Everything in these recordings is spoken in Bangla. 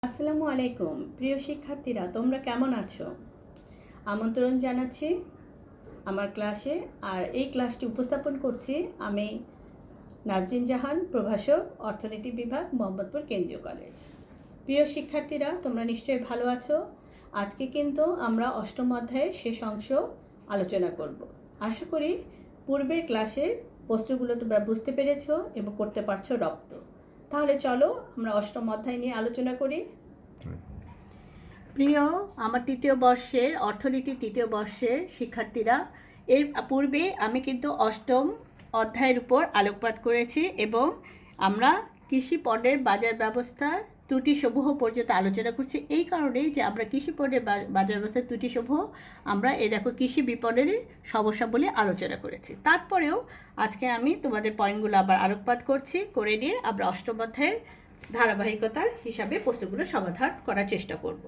আসসালামু আলাইকুম প্রিয় শিক্ষার্থীরা, তোমরা কেমন আছো? আমন্ত্রণ জানাচ্ছি আমার ক্লাসে। আর এই ক্লাসটি উপস্থাপন করছি আমি নাজরিন জাহান, প্রভাষক, অর্থনীতি বিভাগ, মোহাম্মদপুর কেন্দ্রীয় কলেজ। প্রিয় শিক্ষার্থীরা, তোমরা নিশ্চয়ই ভালো আছো। আজকে কিন্তু আমরা অষ্টম অধ্যায়ের শেষ অংশ আলোচনা করব। আশা করি পূর্বের ক্লাসের প্রশ্নগুলো তোমরা বুঝতে পেরেছো এবং করতে পারছো রপ্ত। তাহলে চলো আমরা অষ্টম অধ্যায় নিয়ে আলোচনা করি। প্রিয় আমার তৃতীয় বর্ষের অর্থনীতি তৃতীয় বর্ষের শিক্ষার্থীরা, এর পূর্বে আমি কিন্তু অষ্টম অধ্যায়ের উপর আলোকপাত করেছি এবং আমরা কৃষি পণ্যের বাজার ব্যবস্থার ত্রুটিসমূহ পর্যন্ত আলোচনা করছি। এই কারণেই যে আমরা কৃষি পণ্যের বাজার ব্যবস্থার ত্রুটিসমূহ আমরা এই দেখো কৃষি বিপণনের সমস্যা বলে আলোচনা করেছি। তারপরেও আজকে আমি তোমাদের পয়েন্টগুলো আবার আলোকপাত করে নিয়ে আমরা অষ্টম অধ্যায়ের ধারাবাহিকতা হিসাবে প্রশ্নগুলো সমাধান করার চেষ্টা করব।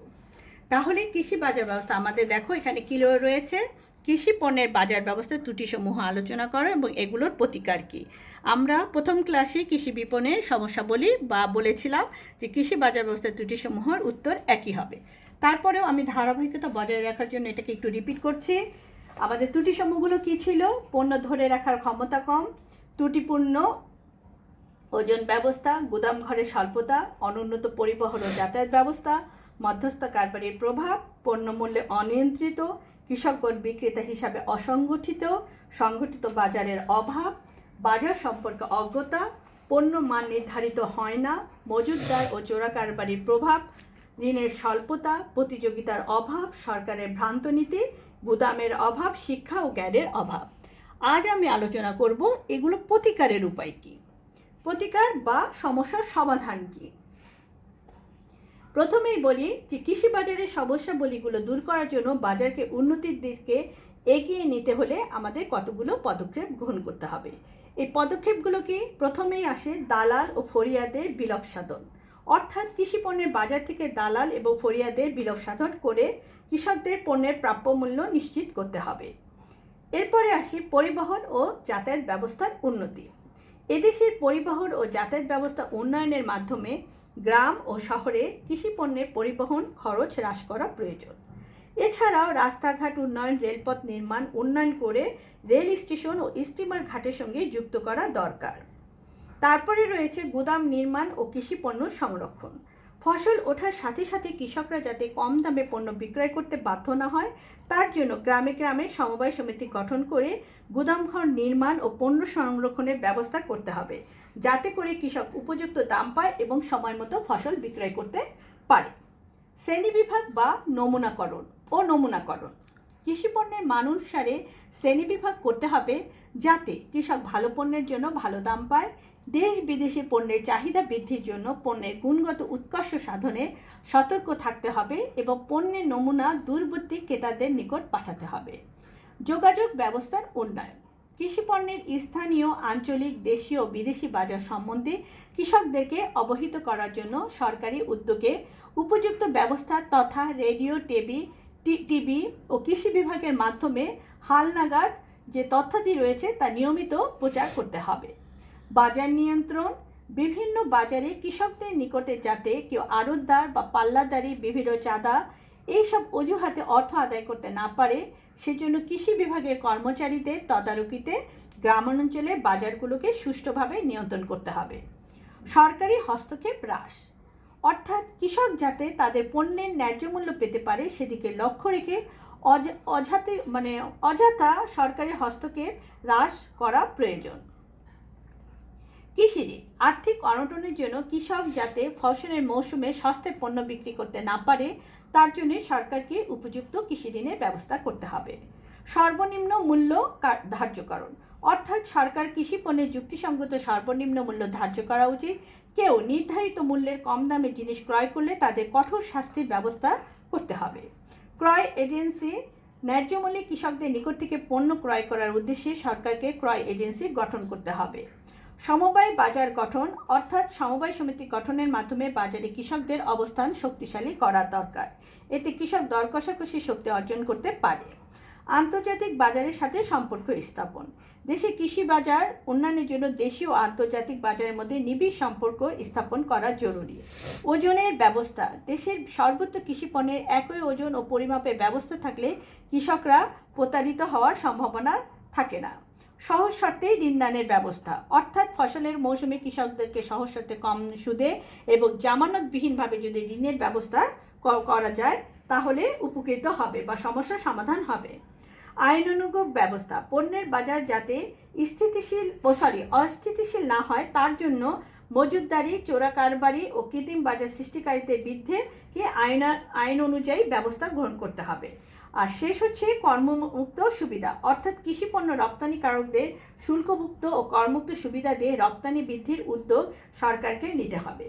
তাহলে কৃষি বাজার ব্যবস্থা আমাদের দেখো এখানে কী রয়েছে, কৃষি পণ্যের বাজার ব্যবস্থার ত্রুটিসমূহ আলোচনা করো এবং এগুলোর প্রতিকার কী। আমরা প্রথম ক্লাসে কৃষি বিপণনের সমস্যা বলেছিলাম যে কৃষি বাজার ব্যবস্থার ত্রুটিসমূহের উত্তর একই হবে। তারপরেও আমি ধারাবাহিকতা বজায় রাখার জন্য এটাকে একটু রিপিট করছি। আমাদের ত্রুটিসমূহগুলো কী ছিল? পণ্য ধরে রাখার ক্ষমতা কম, ত্রুটিপূর্ণ ওজন ব্যবস্থা, গুদাম ঘরের স্বল্পতা, অনুন্নত পরিবহন ও যাতায়াত ব্যবস্থা, মধ্যস্থ কারবারির প্রভাব, পণ্যমূল্যে অনিয়ন্ত্রিত, কৃষকগণ বিক্রেতা হিসাবে অসংগঠিত, সংগঠিত বাজারের অভাব, বাজার সম্পর্কে অজ্ঞতা, পণ্য মান নির্ধারিত হয় না, মজুতদার ও চোরা কারবারির প্রভাব, ঋণের স্বল্পতা, প্রতিযোগিতার অভাব, সরকারের ভ্রান্ত নীতি, গুদামের অভাব, শিক্ষা ও জ্ঞানের অভাব। আজ আমি আলোচনা করব এগুলো প্রতিকারের উপায় কী, প্রতিকার বা সমস্যার সমাধান কী। প্রথমেই বলি যে কৃষি বাজারের সমস্যাবলীগুলো দূর করার জন্য বাজারকে উন্নতির দিকে এগিয়ে নিতে হলে আমাদের কতগুলো পদক্ষেপ গ্রহণ করতে হবে। এই পদক্ষেপগুলো কি? প্রথমেই আসে দালাল ও ফরিয়াদের বিলোপ সাধন, অর্থাৎ কৃষি পণ্যের বাজার থেকে দালাল এবং ফরিয়াদের বিলোপ সাধন করে কৃষকদের পণ্যের প্রাপ্য মূল্য নিশ্চিত করতে হবে। এরপরে আসি পরিবহন ও যাতায়াত ব্যবস্থার উন্নতি। এদেশের পরিবহন ও যাতায়াত ব্যবস্থা উন্নয়নের মাধ্যমে গ্রাম ও শহরে কৃষি পণ্যের পরিবহন খরচ হ্রাস করা প্রয়োজন। এছাড়াও রাস্তাঘাট উন্নয়ন, রেলপথ নির্মাণ উন্নয়ন করে রেল স্টেশন ও স্টিমার ঘাটের সঙ্গে যুক্ত করা দরকার। তারপরে রয়েছে গুদাম নির্মাণ ও কৃষি পণ্য সংরক্ষণ। ফসল ওঠার সাথে সাথে কৃষকরা যাতে কম দামে পণ্য বিক্রয় করতে বাধ্য না হয় তার জন্য গ্রামে গ্রামে সমবায় সমিতি গঠন করে গুদামঘর নির্মাণ ও পণ্য সংরক্ষণের ব্যবস্থা করতে হবে, যাতে করে কৃষক উপযুক্ত দাম পায় এবং সময় মতো ফসল বিক্রয় করতে পারে। শ্রেণীবিভাগ বা নমুনাকরণ। কৃষি পণ্যের মান অনুসারে শ্রেণীবিভাগ করতে হবে, যাতে কৃষক ভালো পণ্যের জন্য ভালো দাম পায়। দেশ বিদেশে পণ্যের চাহিদা বৃদ্ধির জন্য পণ্যের গুণগত উৎকর্ষ সাধনে সতর্ক থাকতে হবে এবং পণ্যের নমুনা দূরবর্তী ক্রেতাদের নিকট পাঠাতে হবে। যোগাযোগ ব্যবস্থার উন্নয়ন। কৃষি পণ্যের স্থানীয়, আঞ্চলিক, দেশীয় ও বিদেশি বাজার সম্বন্ধে কৃষকদেরকে অবহিত করার জন্য সরকারি উদ্যোগে উপযুক্ত ব্যবস্থা তথা রেডিও, টিভি ও কৃষি বিভাগের মাধ্যমে হালনাগাদ যে তথ্যাদি রয়েছে তা নিয়মিত প্রচার করতে হবে। বাজার নিয়ন্ত্রণ। বিভিন্ন বাজারে কৃষকদের নিকটে যাতে কেউ আড়তদার বা পাল্লাদারি, বিভিন্ন চাঁদা এইসব অজুহাতে অর্থ আদায় করতে না পারে, সেজন্য কৃষি বিভাগের কর্মচারীদের তদারকিতে গ্রামাঞ্চলের বাজারগুলোকে সুষ্ঠুভাবে নিয়ন্ত্রণ করতে হবে। সরকারি হস্তক্ষেপ হ্রাস, অর্থাৎ কৃষক যাতে তাদের পণ্যের ন্যায্য মূল্য পেতে পারে সেদিকে লক্ষ্য রেখে অযথা সরকারি হস্তক্ষেপ হ্রাস করা প্রয়োজন। কৃষি ঋণ। আর্থিক অনটনের জন্য কৃষক যাতে ফসলের মৌসুমে সস্তায় পণ্য বিক্রি করতে না পারে তার জন্য সরকারকে উপযুক্ত কৃষি ঋণের ব্যবস্থা করতে হবে। সর্বনিম্ন মূল্য ধার্যকরণ, অর্থাৎ সরকার কৃষি পণ্যের যুক্তিসঙ্গত সর্বনিম্ন মূল্য ধার্য করা উচিত। কেউ নির্ধারিত মূল্যের কম দামে জিনিস ক্রয় করলে তাদের কঠোর শাস্তির ব্যবস্থা করতে হবে। ক্রয় এজেন্সি। ন্যায্য মূল্যে কৃষকদের নিকট থেকে পণ্য ক্রয় করার উদ্দেশ্যে সরকারকে ক্রয় এজেন্সি গঠন করতে হবে। সমবায় বাজার গঠন, অর্থাৎ সমবায় সমিতি গঠনের মাধ্যমে বাজারে কৃষকদের অবস্থান শক্তিশালী করা দরকার। এতে কৃষক দর কষাকষির শক্তি অর্জন করতে পারে। আন্তর্জাতিক বাজারের সাথে সম্পর্ক স্থাপন। দেশে কৃষি বাজার উন্নয়নের জন্য দেশীয় ও আন্তর্জাতিক বাজারের মধ্যে নিবিড় সম্পর্ক স্থাপন করা জরুরি। ওজনের ব্যবস্থা। দেশের সর্বত্র কৃষি পণ্যের একই ওজন ও পরিমাপের ব্যবস্থা থাকলে কৃষকরা প্রতারিত হওয়ার সম্ভাবনা থাকে না। সহজ শর্তে ঋণদানের ব্যবস্থা, অর্থাৎ ফসলের মৌসুমে কৃষকদেরকে সহজ শর্তে কম সুদে এবং জামানতবিহীনভাবে যদি ঋণের ব্যবস্থা করা যায় তাহলে উপকৃত হবে বা সমস্যার সমাধান হবে। আইনানুগ ব্যবস্থা, পণ্যের বাজার যাতে অস্থিতিশীল না হয় তার জন্য মজুতদারি, চোরা কারবারি ও কৃত্রিম বাজার সৃষ্টিকারীদের বিরুদ্ধে আইন অনুযায়ী ব্যবস্থা গ্রহণ করতে হবে। আর শেষ হচ্ছে কর্মমুক্ত সুবিধা, অর্থাৎ কৃষি পণ্য রপ্তানিকারকদের শুল্কমুক্ত ও করমুক্ত সুবিধা দিয়ে রপ্তানি বৃদ্ধির উদ্যোগ সরকারকে নিতে হবে।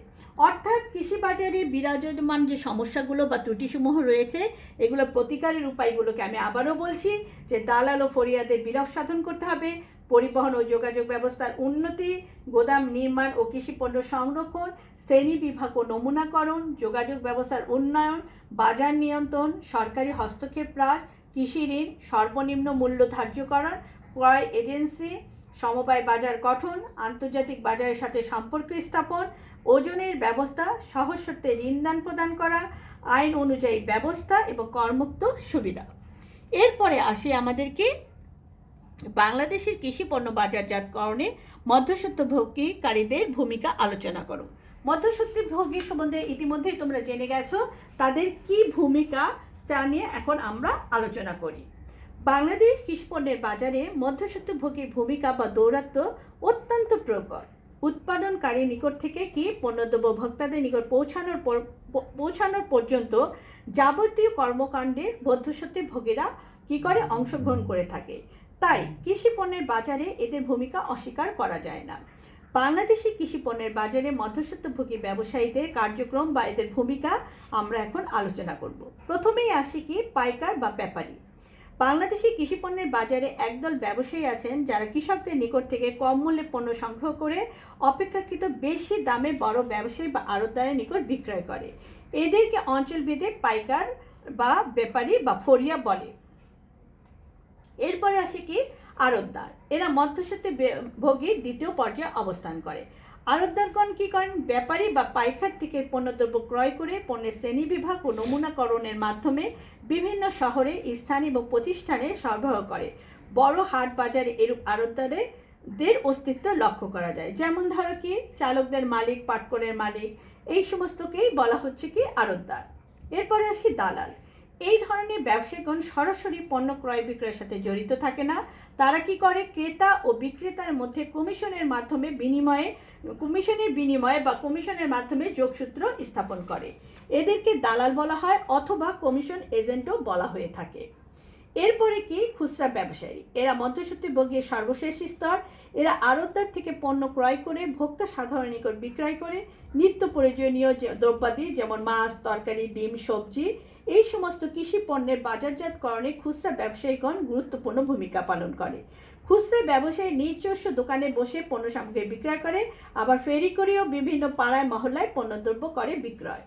অর্থাৎ কৃষি বাজারে বিরাজমান যে সমস্যাগুলো বা ত্রুটিসমূহ রয়েছে এগুলো প্রতিকারের উপায়গুলোকে আমি আবারও বলছি যে দালাল ও ফরিয়াদের বিলোপ সাধন করতে হবে, পরিবহন ও যোগাযোগ ব্যবস্থার উন্নতি, গোদাম নির্মাণ ও কৃষি পণ্য সংরক্ষণ, শ্রেণী বিভাগ ও নমুনাকরণ, যোগাযোগ ব্যবস্থার উন্নয়ন, বাজার নিয়ন্ত্রণ, সরকারি হস্তক্ষেপ হ্রাস, কৃষি ঋণ সর্বনিম্ন মূল্য ধার্যকরণ, ক্রয় এজেন্সি, সমবায় বাজার গঠন, আন্তর্জাতিক বাজারের সাথে সম্পর্ক স্থাপন, ওজনের ব্যবস্থা, সহজ শর্তে ঋণদান প্রদান করা, আইন অনুযায়ী ব্যবস্থা এবং করমুক্ত সুবিধা। এরপরে আসি আমাদেরকে বাংলাদেশের কৃষি পণ্য বাজারজাতকরণে মধ্যস্বত্বভোগীকারীদের ভূমিকা আলোচনা করো। মধ্যস্বত্বভোগী সম্বন্ধে ইতিমধ্যেই তোমরা জেনে গেছো তাদের কি ভূমিকা তা নিয়ে এখন আমরা আলোচনা করি। বাংলাদেশ কৃষি পণ্যের বাজারে মধ্যস্বত্বভোগীর ভূমিকা বা দৌরাত্ম্য অত্যন্ত প্রকট। উৎপাদনকারীর নিকট থেকে কি পণ্যদ্রব্য ভোক্তাদের নিকট পৌঁছানোর পর্যন্ত যাবতীয় কর্মকাণ্ডে মধ্যস্বত্বভোগীরা কি করে অংশগ্রহণ করে থাকে। তাই কৃষি পণ্যের বাজারে এদের ভূমিকা অস্বীকার করা যায় না। বাংলাদেশি কৃষি পণ্যের বাজারে মধ্যস্বত্বভোগী ব্যবসায়ীদের কার্যক্রম বা এদের ভূমিকা আমরা এখন আলোচনা করব। প্রথমেই আসি কি পাইকার বা ব্যাপারী। বাংলাদেশি কৃষি পণ্যের বাজারে একদল ব্যবসায়ী আছেন যারা কৃষকদের নিকট থেকে কম মূল্যে পণ্য সংগ্রহ করে অপেক্ষাকৃত বেশি দামে বড় ব্যবসায়ী বা আড়তদারের নিকট বিক্রয় করে। এদেরকে অঞ্চলভেদে পাইকার বা ব্যাপারী বা ফরিয়া বলে। এরপরে আসে কি আড়তদার। এরা মধ্যস্বত্বভোগীর দ্বিতীয় পর্যায়ে অবস্থান করে। আড়তদারগণ কি করেন? ব্যাপারী বা পাইকার থেকে পণ্যদ্রব্য ক্রয় করে পণ্যের শ্রেণী বিভাগ ও নমুনাকরণের মাধ্যমে বিভিন্ন শহরে, স্থান এবং প্রতিষ্ঠানে সরবরাহ করে। বড় হাট বাজারে এরূপ আড়তদারদের অস্তিত্ব লক্ষ্য করা যায়। যেমন ধরো কি চালকদের মালিক, পাটকলের মালিক, এই সমস্তকেই বলা হচ্ছে কি আড়তদার। এরপরে আসি দালাল। এই ধরনের ব্যবসায়ীগণ সরাসরি পণ্য ক্রয় বিক্রয়ের সাথে জড়িত থাকে না। তারা কি করে? ক্রেতা ও বিক্রেতার মধ্যে কমিশনের মাধ্যমে যোগসূত্র স্থাপন করে। এদেরকে দালাল বলা হয় অথবা কমিশন এজেন্টও বলা হয়ে থাকে। এরপরে কি খুচরা ব্যবসায়ী। এরা মধ্যস্বত্বভোগীর সর্বশেষ স্তর। এরা আড়তদার থেকে পণ্য ক্রয় করে ভোক্তা সাধারণ নিকট বিক্রয় করে। নিত্য প্রয়োজনীয় দ্রব্যাদি যেমন মাছ, তরকারি, ডিম, সবজি, এই সমস্ত কৃষি পণ্যের বাজারজাতকরণে খুচরা ব্যবসায়ীগণ গুরুত্বপূর্ণ ভূমিকা পালন করে। খুচরা ব্যবসায়ী নিজস্ব দোকানে বসে পণ্য সামগ্রী বিক্রয় করে, আবার ফেরি করেও বিভিন্ন পাড়ায় মহল্লায় পণ্যদ্রব্য করে বিক্রয়।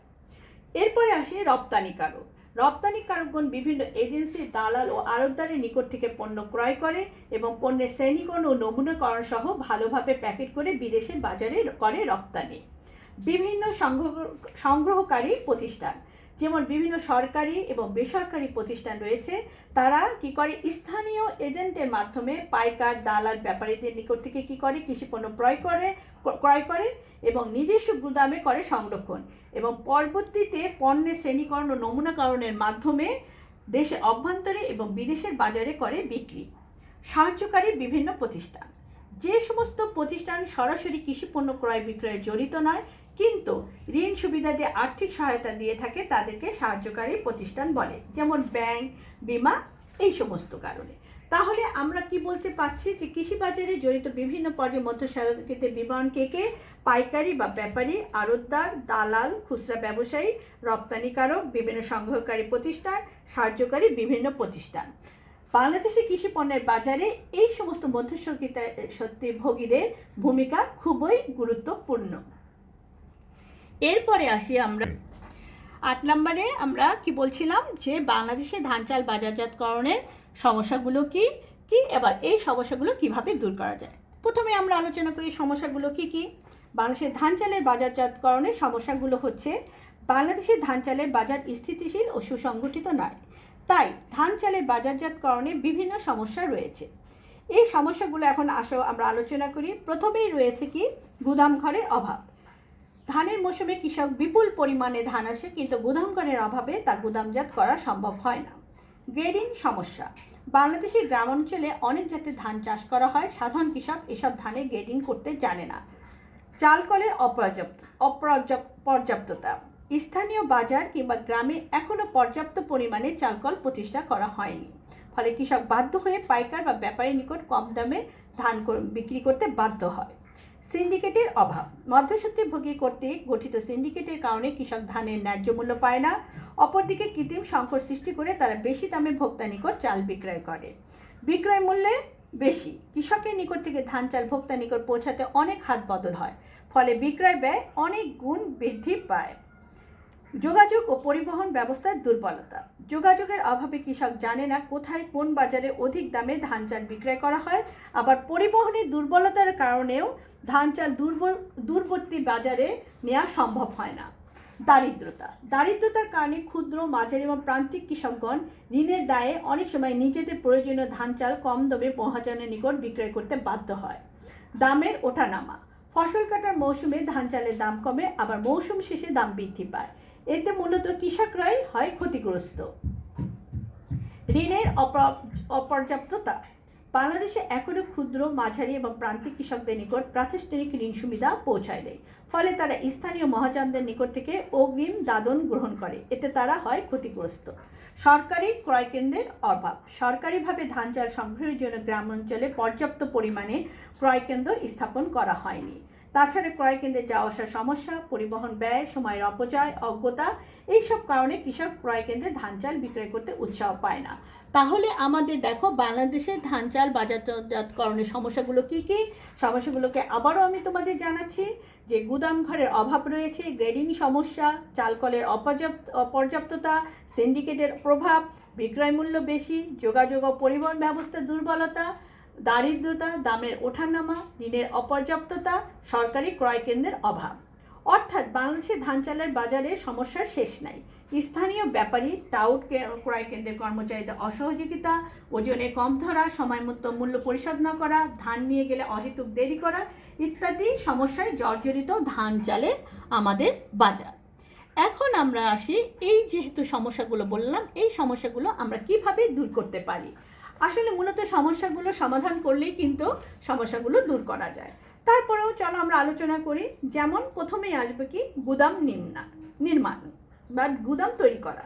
এরপরে আসে রপ্তানিকারক। রপ্তানিকারকগণ বিভিন্ন এজেন্সি, দালাল ও আড়তদারের নিকট থেকে পণ্য ক্রয় করে এবং পণ্যের শ্রেণীকরণ ও নমুনাকরণ সহ ভালোভাবে প্যাকেট করে বিদেশের বাজারে করে রপ্তানি। বিভিন্ন সংগ্রহকারী প্রতিষ্ঠান, যেমন বিভিন্ন সরকারি এবং বেসরকারি প্রতিষ্ঠান রয়েছে, তারা কি করে? স্থানীয় এজেন্টের মাধ্যমে পাইকার, দালাল, ব্যাপারীদের নিকট থেকে কি করে? কৃষিপণ্য ক্রয় করে এবং নিজস্ব গুদামে করে সংরক্ষণ এবং পরবর্তীতে পণ্যের শ্রেণীকরণ ও নমুনাকরণের মাধ্যমে দেশের অভ্যন্তরে এবং বিদেশের বাজারে করে বিক্রি। সাহায্যকারী বিভিন্ন প্রতিষ্ঠান, যে সমস্ত প্রতিষ্ঠান সরাসরি কৃষিপণ্য ক্রয় বিক্রয়ে জড়িত নয় কিন্তু ঋণ সুবিধা দিয়ে আর্থিক সহায়তা দিয়ে থাকে তাদেরকে সাহায্যকারী প্রতিষ্ঠান বলে, যেমন ব্যাংক, বীমা, এই সমস্ত কারণে। তাহলে আমরা কি বলতে পারছি যে কৃষি বাজারে জড়িত বিভিন্ন পর্যায়ে মধ্যস্বত্বভোগীদের বিবরণ কে? পাইকারি বা ব্যাপারী, আড়তদার, দালাল, খুচরা ব্যবসায়ী, রপ্তানিকারক, বিভিন্ন সংগ্রহকারী প্রতিষ্ঠান, সাহায্যকারী বিভিন্ন প্রতিষ্ঠান। বাংলাদেশে কৃষি পণ্যের বাজারে এই সমস্ত মধ্যস্বত্বভোগীদের ভূমিকা খুবই গুরুত্বপূর্ণ। এরপরে আসি আমরা 8 নম্বরে আমরা কি বলছিলাম যে বাংলাদেশে ধান চাল বাজারজাতকরণের সমস্যাগুলো কি কি এবার এই সমস্যাগুলো কিভাবে দূর করা যায়। প্রথমে আমরা আলোচনা করি সমস্যাগুলো কি কি। বাংলাদেশের ধান চালের বাজারজাতকরণের সমস্যাগুলো হচ্ছে, বাংলাদেশের ধান চালের বাজার স্থিতিশীল ও সুসংগঠিত নয়, তাই ধান চালের বাজারজাতকরণে বিভিন্ন সমস্যা রয়েছে। এই সমস্যাগুলো এখন আসো আমরা আলোচনা করি। প্রথমেই রয়েছে কি, গুদাম ঘরের অভাব। ধানের মৌসুমে কৃষক বিপুল পরিমাণে ধান আসে, কিন্তু গুদাম ঘরের অভাবে তা গুদামজাত করা সম্ভব হয় না। গ্রেডিং সমস্যা। বাংলাদেশের গ্রামাঞ্চলে অনেক জাতের ধান চাষ করা হয়, সাধারণ কৃষক এসব ধানের গ্রেডিং করতে জানে না। চালকলের পর্যাপ্ততা। স্থানীয় বাজার কিংবা গ্রামে এখনও পর্যাপ্ত পরিমাণে চালকল প্রতিষ্ঠা করা হয়নি, ফলে কৃষক বাধ্য হয়ে পাইকার বা ব্যাপারীর নিকট কম দামে ধান বিক্রি করতে বাধ্য হয়। সিন্ডিকেটের অভাব। মধ্যস্বত্বভোগী কর্তৃক গঠিত সিন্ডিকেটের কারণে কৃষক ধানের ন্যায্য মূল্য পায় না। অপরদিকে কৃত্রিম সংকট সৃষ্টি করে তারা বেশি দামে ভোক্তা নিকট চাল বিক্রয় করে। বিক্রয় মূল্যে বেশি, কৃষকের নিকট থেকে ধান চাল ভোক্তা নিকট পৌঁছাতে অনেক হাত বদল হয়, ফলে বিক্রয় ব্যয় অনেক গুণ বৃদ্ধি পায়। যোগাযোগ ও পরিবহন ব্যবস্থার দুর্বলতা। যোগাযোগের অভাবে কৃষক জানে না কোথায় কোন বাজারে অধিক দামে ধান চাল বিক্রয় করা হয়। আবার পরিবহনের দুর্বলতার কারণেও ধান চাল দূরবর্তী বাজারে নেওয়া সম্ভব হয় না। দারিদ্রতার কারণে ক্ষুদ্র, মাঝারি এবং প্রান্তিক কৃষকগণ ঋণের দায়ে অনেক সময় নিজেদের প্রয়োজনীয় ধান চাল কম দামে মহাজনের নিকট বিক্রয় করতে বাধ্য হয়। দামের ওঠানামা। ফসল কাটার মৌসুমে ধান চালের দাম কমে, আবার মৌসুম শেষে দাম বৃদ্ধি পায়। এতে মূলত কৃষকরাই হয় ক্ষতিগ্রস্ত। ঋণের অপর্যাপ্ততা। বাংলাদেশে এখনও ক্ষুদ্র, মাঝারি এবং প্রান্তিক কৃষকদের নিকট প্রাতিষ্ঠানিক ঋণ সুবিধা পৌঁছায় দেয়, ফলে তারা স্থানীয় মহাজনদের নিকট থেকে অগ্রিম দাদন গ্রহণ করে, এতে তারা হয় ক্ষতিগ্রস্ত। সরকারি ক্রয় কেন্দ্রের অভাব। সরকারিভাবে ধান চাল সংগ্রহের জন্য গ্রামাঞ্চলে পর্যাপ্ত পরিমাণে ক্রয় কেন্দ্র স্থাপন করা হয়নি। তাছাড়া ক্রয় কেন্দ্রে যাওয়া আসার সমস্যা, পরিবহন ব্যয়, সময়ের অপচয়, অজ্ঞতা, এইসব কারণে কৃষক ক্রয় কেন্দ্রে ধান চাল বিক্রয় করতে উৎসাহ পায় না। তাহলে আমাদের দেখো বাংলাদেশের ধান চাল বাজারজাতকরণের সমস্যাগুলো কি কি। সমস্যাগুলোকে আবারও আমি তোমাদের জানাচ্ছি যে গুদাম ঘরের অভাব রয়েছে, গ্রেডিং সমস্যা, চালকলের অপর্যাপ্ততা, সিন্ডিকেটের প্রভাব, বিক্রয় মূল্য বেশি, যোগাযোগ ও পরিবহন ব্যবস্থার দুর্বলতা, দারিদ্রতা, দামের ওঠানামা, ঋণের অপর্যাপ্ততা, সরকারি ক্রয় কেন্দ্রের অভাব। অর্থাৎ বাংলাদেশের ধান চালের বাজারে সমস্যার শেষ নাই। স্থানীয় ব্যাপারী, টাউট ক্রয় কেন্দ্রের কর্মচারীদের অসহযোগিতা, ওজনে কম ধরা, সময়মতো মূল্য পরিশোধ না করা, ধান নিয়ে গেলে অহেতুক দেরি করা ইত্যাদি সমস্যায় জর্জরিত ধান চালের আমাদের বাজার। এখন আমরা আসি, এই যেহেতু সমস্যাগুলো বললাম, এই সমস্যাগুলো আমরা কিভাবে দূর করতে পারি। আসলে মূলত সমস্যাগুলো সমাধান করলেই কিন্তু সমস্যাগুলো দূর করা যায়। তারপরেও চলো আমরা আলোচনা করি। যেমন প্রথমেই আসবে কি, গুদাম নির্মাণ বা গুদাম তৈরি করা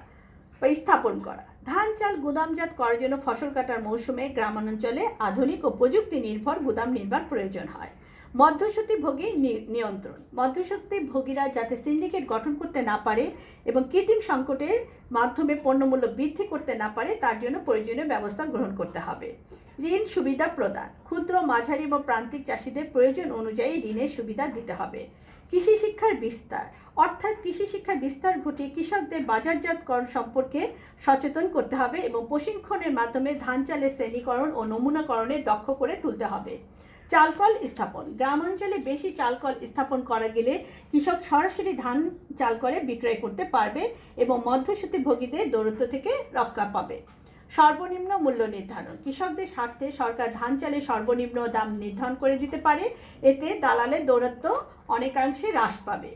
বা স্থাপন করা। ধান চাল গুদামজাত করার জন্য ফসল কাটার মৌসুমে গ্রামাঞ্চলে আধুনিক ও প্রযুক্তি নির্ভর গুদাম নির্মাণ প্রয়োজন হয়। মধ্যস্বত্বভোগী নিয়ন্ত্রণ। মধ্যস্বত্বভোগীরা যাতে সিন্ডিকেট গঠন করতে না পারে এবং কৃত্রিম সংকটের মাধ্যমে পণ্যমূল্য বৃদ্ধি করতে না পারে, তার জন্য প্রয়োজনীয় ব্যবস্থা গ্রহণ করতে হবে। ঋণ সুবিধা প্রদান। ক্ষুদ্র, মাঝারি এবং প্রান্তিক চাষিদের প্রয়োজন অনুযায়ী ঋণের সুবিধা দিতে হবে। কৃষি শিক্ষার বিস্তার, অর্থাৎ কৃষি শিক্ষার বিস্তার ঘটিয়ে কৃষকদের বাজারজাতকরণ সম্পর্কে সচেতন করতে হবে এবং প্রশিক্ষণের মাধ্যমে ধান চালের শ্রেণীকরণ ও নমুনাকরণে দক্ষ করে তুলতে হবে। চালকল স্থাপন। গ্রামাঞ্চলে বেশি চালকল স্থাপন করা গেলে কৃষক সরাসরি ধান চাল করে বিক্রয় করতে পারবে এবং মধ্যস্বত্বভোগীদের দৌরত্ব থেকে রক্ষা পাবে। সর্বনিম্ন মূল্য নির্ধারণ। কৃষকদের স্বার্থে সরকার ধান চালের সর্বনিম্ন দাম নির্ধারণ করে দিতে পারে, এতে দালালের দৌরত্ব অনেকাংশে হ্রাস পাবে।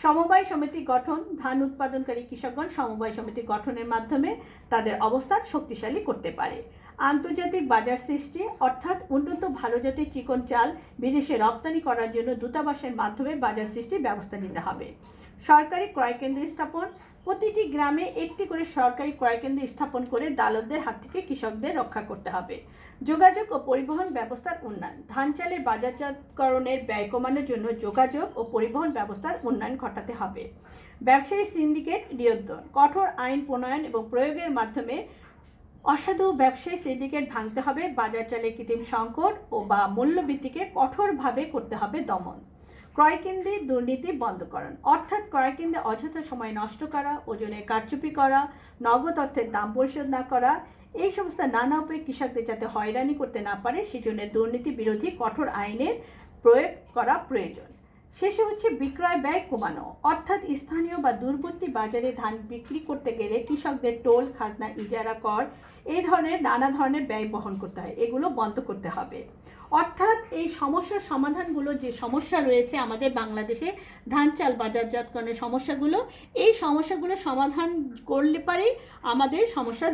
সমবায় সমিতি গঠন। ধান উৎপাদনকারী কৃষকগণ সমবায় সমিতি গঠনের মাধ্যমে তাদের অবস্থান শক্তিশালী করতে পারে। আন্তর্জাতিক বাজার সৃষ্টি, অর্থাৎ উন্নত ভালো জাতের চিকন চাল বিদেশে রপ্তানি করার জন্য দূতাবাসের মাধ্যমে বাজার সৃষ্টির ব্যবস্থা নিতে হবে। সরকারি ক্রয় কেন্দ্র স্থাপন। প্রতিটি গ্রামে একটি করে সরকারি ক্রয় কেন্দ্র স্থাপন করে দালালদের হাত থেকে কৃষকদের রক্ষা করতে হবে। যোগাযোগ ও পরিবহন ব্যবস্থার উন্নয়ন। ধান চালের বাজারজাতকরণের ব্যয় কমানোর জন্য যোগাযোগ ও পরিবহন ব্যবস্থার উন্নয়ন ঘটাতে হবে। ব্যবসায়ী সিন্ডিকেট নিয়ন্ত্রণ। কঠোর আইন প্রণয়ন এবং প্রয়োগের মাধ্যমে অসাধু ব্যবসায়ী সিন্ডিকেট ভাঙতে হবে। বাজার চালের কৃত্রিম সংকট ও বা মূল্যবৃদ্ধিকে কঠোরভাবে করতে হবে দমন। ক্রয়কেন্দ্রে দুর্নীতি বন্ধকরণ, অর্থাৎ ক্রয়কেন্দ্রে অযথা সময় নষ্ট করা, ওজনে কারচুপি করা, নগদ অর্থের দাম পরিশোধ না করা, এই সমস্ত নানা উপায়ে কৃষকদের যাতে হয়রানি করতে না পারে সেজন্য দুর্নীতি বিরোধী কঠোর আইনের প্রয়োগ করা প্রয়োজন। শেষে হচ্ছে বিক্রয় ব্যয় কমানো, অর্থাৎ স্থানীয় বা দূরবর্তী বাজারে ধান বিক্রি করতে গেলে কৃষকদের টোল, খাজনা, ইজারা কর এই ধরনের নানা ধরনের ব্যয় বহন করতে হয়, এগুলো বন্ধ করতে হবে। অর্থাৎ এই সমস্যার সমাধানগুলো, যে সমস্যা রয়েছে আমাদের বাংলাদেশে ধান চাল বাজারজাতকরণের সমস্যাগুলো, এই সমস্যাগুলো সমাধান করলে পারেই আমাদের সমস্যা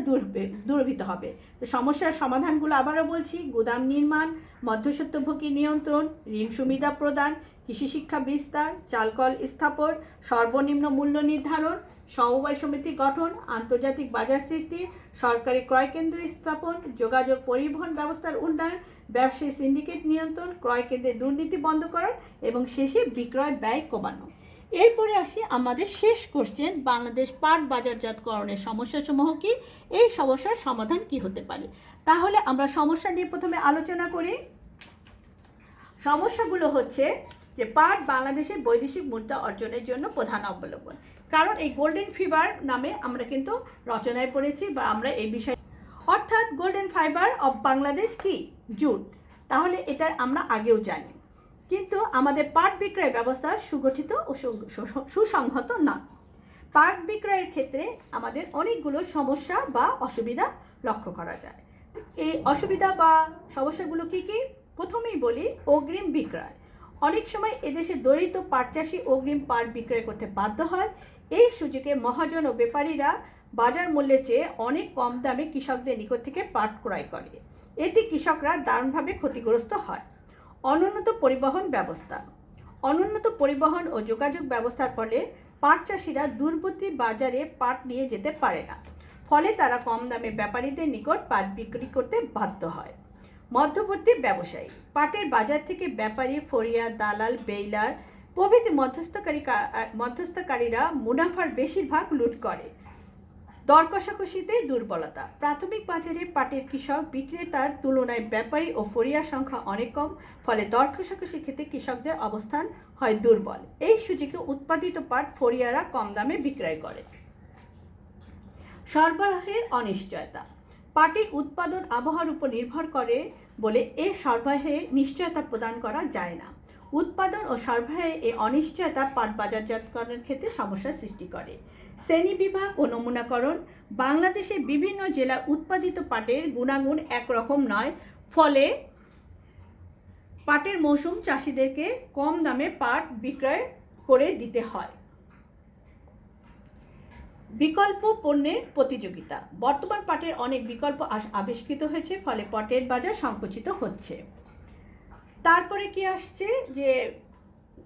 দূরীভূত হবে। তো সমস্যার সমাধানগুলো আবারও বলছি: গুদাম নির্মাণ, মধ্যস্বত্বভোগী নিয়ন্ত্রণ, ঋণ সুবিধা প্রদান, কৃষি শিক্ষা বিস্তার, চালকল স্থাপন, সর্বনিম্ন মূল্য নির্ধারণ, সমবায় সমিতি গঠন, আন্তর্জাতিক বাজার সৃষ্টি, সরকারি ক্রয়কেন্দ্র স্থাপন, যোগাযোগ পরিবহন ব্যবস্থার উন্নয়ন, ব্যবসায়ী সিন্ডিকেট নিয়ন্ত্রণ, ক্রয়কেন্দ্রে দুর্নীতি বন্ধকরণ এবং শেষে বিক্রয় ব্যয় কমানো। এরপরে আসি আমাদের শেষ কোশ্চেন: বাংলাদেশ পাট বাজারজাতকরণের সমস্যাসমূহ কি, এই সমস্যার সমাধান কি হতে পারে। তাহলে আমরা সমস্যা নিয়ে প্রথমে আলোচনা করি। সমস্যাগুলো হচ্ছে যে পাট বাংলাদেশের বৈদেশিক মুদ্রা অর্জনের জন্য প্রধান অবলম্বন। কারণ এই গোল্ডেন ফিবার নামে আমরা কিন্তু রচনায় পড়েছি বা আমরা এই বিষয়ে, অর্থাৎ গোল্ডেন ফাইবার অফ বাংলাদেশ কি, জুট। তাহলে এটা আমরা আগেও জানি, কিন্তু আমাদের পাট বিক্রয় ব্যবস্থা সুগঠিত ও সুসংহত না। পাট বিক্রয়ের ক্ষেত্রে আমাদের অনেকগুলো সমস্যা বা অসুবিধা লক্ষ্য করা যায়। এই অসুবিধা বা সমস্যাগুলো কি কি? প্রথমেই বলি অগ্রিম বিক্রয়। অনেক সময় এদেশে দরিদ্র পাট চাষি অগ্রিম পাট বিক্রয় করতে বাধ্য হয়। এই সুযোগে মহাজন ও ব্যাপারীরা বাজার মূল্যের চেয়ে অনেক কম দামে কৃষকদের নিকট থেকে পাট ক্রয় করে। এতে কৃষকরা দারুণভাবে ক্ষতিগ্রস্ত হয়। অনুন্নত পরিবহন ব্যবস্থা। অনুন্নত পরিবহন ও যোগাযোগ ব্যবস্থার ফলে পাট চাষিরা দূরবর্তী বাজারে পাট নিয়ে যেতে পারে না। ফলে তারা কম দামে ব্যাপারীদের নিকট পাট বিক্রি করতে বাধ্য হয়। মধ্যবর্তী ব্যবসায়ী। পাটের বাজার থেকে ব্যাপারী, ফরিয়া, দালাল, বেইলার প্রভৃতি মধ্যস্থকারীরা মুনাফার বেশিরভাগ লুট করে। দর কষাকষিতে দুর্বলতা। প্রাথমিক বাজারে পাটের কৃষক বিক্রেতার তুলনায় ব্যাপারী ও ফরিয়ার সংখ্যা অনেক কম, ফলে দর কষাকষির ক্ষেত্রে কৃষকদের অবস্থান হয় দুর্বল। এই সুযোগে উৎপাদিত পাট ফরিয়ারা কম দামে বিক্রয় করে। সরবরাহের অনিশ্চয়তা। পাটের উৎপাদন আবহাওয়ার উপর নির্ভর করে বলে এর সরবরাহে নিশ্চয়তা প্রদান করা যায় না। উৎপাদন ও সরবরাহে এই অনিশ্চয়তা পাট বাজারজাতকরণের ক্ষেত্রে সমস্যার সৃষ্টি করে। শ্রেণী বিভাগ ও নমুনাকরণ। বাংলাদেশের বিভিন্ন জেলার উৎপাদিত পাটের গুণাগুণ একরকম নয়, ফলে পাটের মৌসুম চাষিদেরকে কম দামে পাট বিক্রয় করে দিতে হয়। বিকল্প পণ্যের প্রতিযোগিতা। বর্তমান পাটের অনেক বিকল্প আবিষ্কৃত হয়েছে, ফলে পাটের বাজার সংকুচিত হচ্ছে। তারপরে কি আসছে যে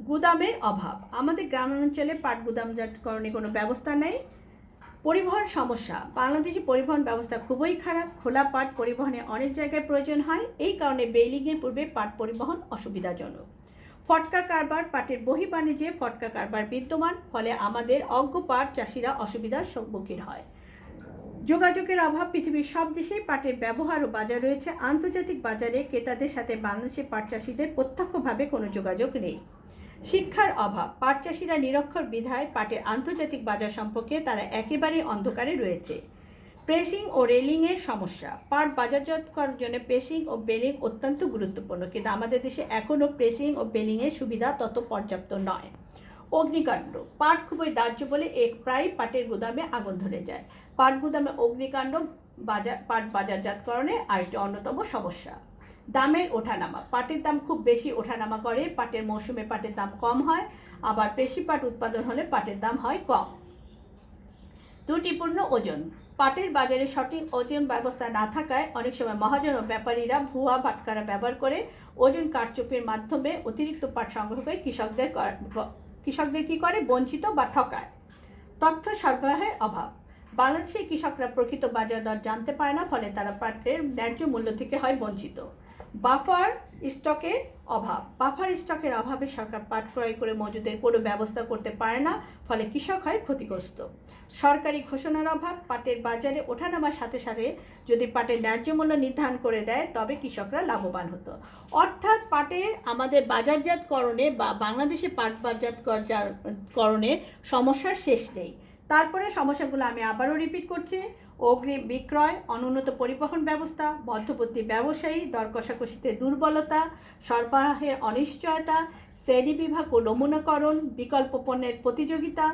গুদামের অভাব। আমাদের গ্রামাঞ্চলে পাট গুদামজাতকরণে কোনো ব্যবস্থা নেই। পরিবহন সমস্যা। বাংলাদেশি পরিবহন ব্যবস্থা খুবই খারাপ। খোলা পাট পরিবহনে অনেক জায়গায় প্রয়োজন হয়, এই কারণে বেইলিংয়ের পূর্বে পাট পরিবহন অসুবিধাজনক। ফটকা কারবার। পাটের বহির্বাণিজ্যে ফটকা কারবার বিদ্যমান, ফলে আমাদের অজ্ঞ পাট চাষিরা অসুবিধার সম্মুখীন হয়। যোগাযোগের অভাব। পৃথিবীর সব দেশেই পাটের ব্যবহার ও বাজার রয়েছে। আন্তর্জাতিক বাজারে ক্রেতাদের সাথে বাংলাদেশের পাট চাষিদের প্রত্যক্ষভাবে কোনো যোগাযোগ নেই। শিক্ষার অভাব। পাট চাষিরা নিরক্ষর বিধায় পাটের আন্তর্জাতিক বাজার সম্পর্কে তারা একেবারেই অন্ধকারে রয়েছে। প্রেসিং ও রেলিংয়ের সমস্যা। পাট বাজারজাতকরণের জন্য প্রেসিং ও বেলিং অত্যন্ত গুরুত্বপূর্ণ, কিন্তু আমাদের দেশে এখনও প্রেসিং ও বেলিংয়ের সুবিধা তত পর্যাপ্ত নয়। অগ্নিকাণ্ড। পাট খুবই দাহ্য বলে প্রায় পাটের গুদামে আগুন ধরে যায়। পাট গুদামে অগ্নিকাণ্ড পাট বাজারজাতকরণে আরেকটি অন্যতম সমস্যা। দামের ওঠানামা। পাটের দাম খুব বেশি ওঠানামা করে। পাটের মৌসুমে পাটের দাম কম হয়, আবার বেশি পাট উৎপাদন হলে পাটের দাম হয় কম। ত্রুটিপূর্ণ ওজন। পাটের বাজারে সঠিক ওজন ব্যবস্থা না থাকায় অনেক সময় মহাজন ও ব্যাপারীরা ভুয়া বাটখারা ব্যবহার করে ওজন কারচুপির মাধ্যমে অতিরিক্ত পাট সংগ্রহ করে কৃষকদের কি করে, বঞ্চিত বা ঠকায়। তথ্য সরবরাহের অভাব। বাংলাদেশের কৃষকরা প্রকৃত বাজার দর জানতে পারে না, ফলে তারা পাটের ন্যায্য মূল্য থেকে হয় বঞ্চিত। বাফার স্টকের অভাব। বাফার স্টকের অভাবে সরকার পাট ক্রয় করে মজুদের কোনো ব্যবস্থা করতে পারে না, ফলে কৃষক হয় ক্ষতিগ্রস্ত। সরকারি ঘোষণার অভাব। পাটের বাজারে ওঠানামার সাথে সাথে যদি পাটের ন্যায্য মূল্য নির্ধারণ করে দেয় তবে কৃষকরা লাভবান হতো। অর্থাৎ পাটের আমাদের বাজারজাতকরণে বা বাংলাদেশে পাট বাজারজাতকরণে সমস্যার শেষ নেই। তারপরে সমস্যাগুলো আমি আবারও রিপিট করছি। অগ্রিম বিক্রয়, অনুন্নত পরিবহন ব্যবস্থা, মধ্যবর্তী ব্যবসায়ী, দর কষাকষিতে দুর্বলতা, সরবরাহের অনিশ্চয়তা, শ্রেণী বিভাগ ও নমুনাকরণ, বিকল্প পণ্যের প্রতিযোগিতা,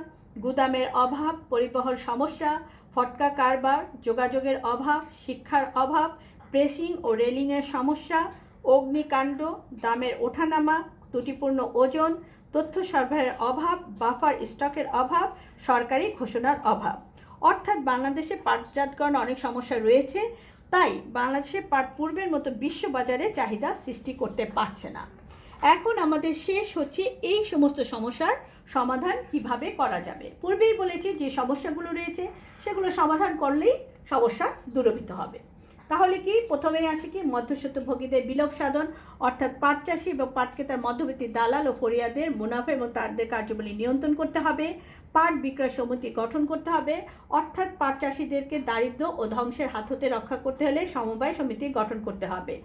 গুদামের অভাব, পরিবহন সমস্যা, ফটকা কারবার, যোগাযোগের অভাব, শিক্ষার অভাব, প্রেসিং ও রেলিংয়ের সমস্যা, অগ্নিকাণ্ড, দামের ওঠানামা, ত্রুটিপূর্ণ ওজন, তথ্য সরবরাহের অভাব, বাফার স্টকের অভাব, সরকারি ঘোষণার অভাব। অর্থাৎ বাংলাদেশে পাটজাতকরণে অনেক সমস্যা রয়েছে, তাই বাংলাদেশে পাট পূর্বের মতো বিশ্ববাজারে চাহিদা সৃষ্টি করতে পারছে না। এখন আমাদের শেষ হচ্ছে এই সমস্ত সমস্যার সমাধান কিভাবে করা যাবে। পূর্বেই বলেছি যে সমস্যাগুলো রয়েছে সেগুলো সমাধান করলেই সমস্যা দূরীভূত হবে। তাহলে কি প্রথমেই আসে কি মধ্যস্বত্বভোগীদের বিলোপ সাধন, অর্থাৎ পাট চাষি এবং পাট ক্রেতার মধ্যবর্তী দালাল ও ফরিয়াদের মুনাফা এবং তাদের কার্যাবলী নিয়ন্ত্রণ করতে হবে। পাট বিক্রয় সমিতি গঠন করতে হবে, অর্থাৎ পাট চাষিদেরকে দারিদ্র্য ও ধ্বংসের হাত হতে রক্ষা করতে হলে সমবায় সমিতি গঠন করতে হবে।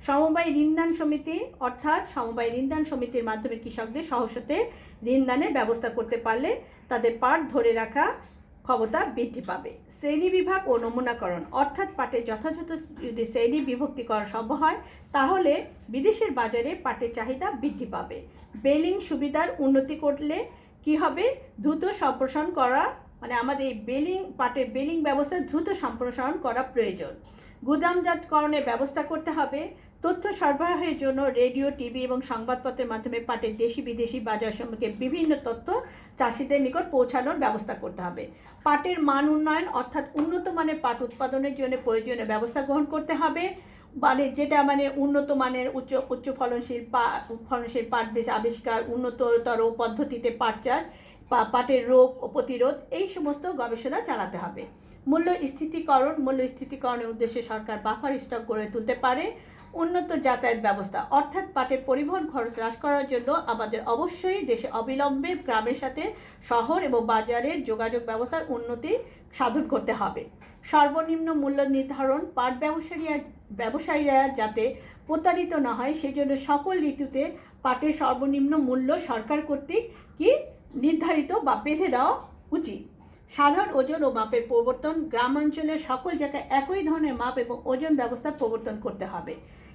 সমবায় ঋণদান সমিতি, অর্থাৎ সমবায় ঋণদান সমিতির মাধ্যমে কৃষকদের সহজতে ঋণদানের ব্যবস্থা করতে পারলে তাদের পাট ধরে রাখা ক্ষমতা বৃদ্ধি পাবে। শ্রেণী বিভাগ ও নমুনাকরণ, অর্থাৎ পাটের যথাযথ যদি শ্রেণী বিভক্তি করা সম্ভব হয় তাহলে বিদেশের বাজারে পাটের চাহিদা বৃদ্ধি পাবে। বেলিং সুবিধার উন্নতি করলে কি হবে, দ্রুত সম্প্রসারণ করা, মানে আমাদের এই পাটের বেলিং ব্যবস্থা দ্রুত সম্প্রসারণ করা প্রয়োজন। গুদামজাতকরণের ব্যবস্থা করতে হবে। তথ্য সরবরাহের জন্য রেডিও, টিভি এবং সংবাদপত্রের মাধ্যমে পাটের দেশি বিদেশি বাজার সম্পর্কে বিভিন্ন তথ্য চাষিদের নিকট পৌঁছানোর ব্যবস্থা করতে হবে। পাটের মান উন্নয়ন, অর্থাৎ উন্নত মানের পাট উৎপাদনের জন্য প্রয়োজনীয় ব্যবস্থা গ্রহণ করতে হবে, যেটা উন্নত মানের উচ্চ ফলনশীল পাট বীজ আবিষ্কার, উন্নততর পদ্ধতিতে পাট চাষ, পাটের রোগ প্রতিরোধ, এই সমস্ত গবেষণা চালাতে হবে। মূল্য স্থিতিকরণের উদ্দেশ্যে সরকার বাফার স্টক গড়ে তুলতে পারে। উন্নত যাতায়াত ব্যবস্থা, অর্থাৎ পাটের পরিবহন খরচ হ্রাস করার জন্য আমাদের অবশ্যই দেশে অবিলম্বে গ্রামের সাথে শহর এবং বাজারের যোগাযোগ ব্যবস্থার উন্নতি সাধন করতে হবে। সর্বনিম্ন মূল্য নির্ধারণ, পাট ব্যবসায়ীরা যাতে প্রতারিত না হয় সেই জন্য সকল ঋতুতে পাটের সর্বনিম্ন মূল্য সরকার কর্তৃক নির্ধারিত বা বেঁধে দেওয়া উচিত। সাধারণ ওজন ও মাপের প্রবর্তন, গ্রামাঞ্চলের সকল জায়গায় একই ধরনের মাপ এবং ওজন ব্যবস্থা প্রবর্তন করতে হবে।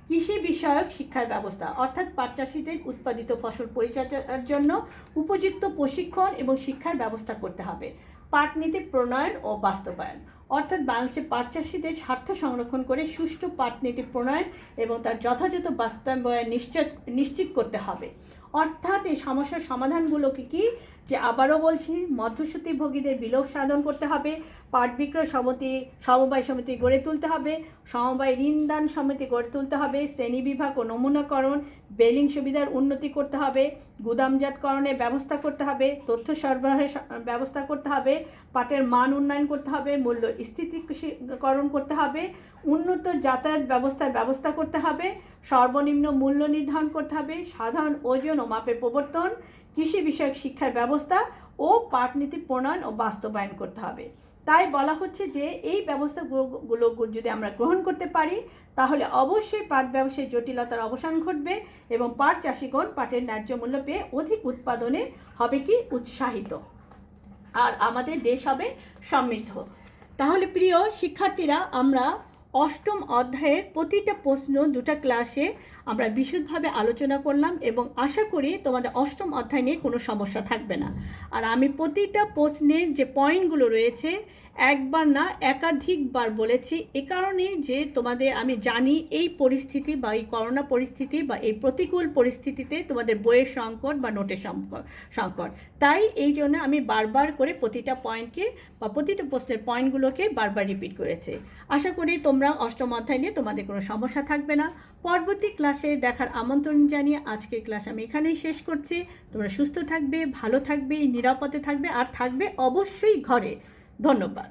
কৃষি বিষয়ক শিক্ষার ব্যবস্থা, অর্থাৎ পাট চাষিদের উৎপাদিত ফসল পরিচর্যার জন্য উপযুক্ত প্রশিক্ষণ এবং শিক্ষার ব্যবস্থা করতে হবে। পাট নীতি প্রণয়ন ও বাস্তবায়ন, অর্থাৎ বাংলাদেশের পাট চাষিদের স্বার্থ সংরক্ষণ করে সুষ্ঠু পাট নীতি প্রণয়ন এবং তার যথাযথ বাস্তবায়ন নিশ্চিত করতে হবে। অর্থাৎ এই সমস্যার সমাধানগুলোকে কি, যে আবারও বলছি, মধ্যস্বত্বভোগীদের বিলোপ সাধন করতে হবে, পাট বিক্রয় সমবায় সমিতি গড়ে তুলতে হবে, সমবায় ঋণদান সমিতি গড়ে তুলতে হবে, শ্রেণী বিভাগ ও নমুনাকরণ, বেলিং সুবিধার উন্নতি করতে হবে, গুদামজাতকরণের ব্যবস্থা করতে হবে, তথ্য সরবরাহের ব্যবস্থা করতে হবে, পাটের মান উন্নয়ন করতে হবে, মূল্য স্থিতিকরণ করতে হবে, উন্নত যাতায়াত ব্যবস্থা করতে হবে, সর্বনিম্ন মূল্য নির্ধারণ করতে হবে, সাধারণ ওজন ও মাপের প্রবর্তন, কৃষি বিষয়ক শিক্ষার ব্যবস্থা ও পাট নীতি প্রণয়ন ও বাস্তবায়ন করতে হবে। তাই বলা হচ্ছে যে এই ব্যবস্থাগুলো যদি আমরা গ্রহণ করতে পারি তাহলে অবশ্যই পাট ব্যবসায় জটিলতার অবসান ঘটবে এবং পাট চাষিগণ পাটের ন্যায্য মূল্য পেয়ে অধিক উৎপাদনে হবে কি উৎসাহিত, আর আমাদের দেশ হবে সমৃদ্ধ। তাহলে প্রিয় শিক্ষার্থীরা, আমরা অষ্টম অধ্যায়ের প্রতিটা প্রশ্ন দুটা ক্লাসে আমরা বিশদভাবে আলোচনা করলাম এবং আশা করি তোমাদের অষ্টম অধ্যায় নিয়ে কোনো সমস্যা থাকবে না। আর আমি প্রতিটা প্রশ্নের যে পয়েন্টগুলো রয়েছে একবার না একাধিকবার বলেছি, এ কারণে যে তোমাদের আমি জানি এই পরিস্থিতি বা এই করোনা পরিস্থিতি বা এই প্রতিকূল পরিস্থিতিতে তোমাদের বইয়ের সংকট বা নোটের সংকট, তাই এই জন্য আমি বারবার করে প্রতিটা পয়েন্টকে বা প্রতিটা প্রশ্নের পয়েন্টগুলোকে বারবার রিপিট করেছি। আশা করি তোমরা অষ্টম অধ্যায় নিয়ে তোমাদের কোনো সমস্যা থাকবে না। পরবর্তী ক্লাসে দেখার আমন্ত্রণ জানিয়ে আজকের ক্লাস আমি এখানেই শেষ করছি। তোমরা সুস্থ থাকবে, ভালো থাকবে, নিরাপদে থাকবে আর থাকবে অবশ্যই ঘরে। ধন্যবাদ।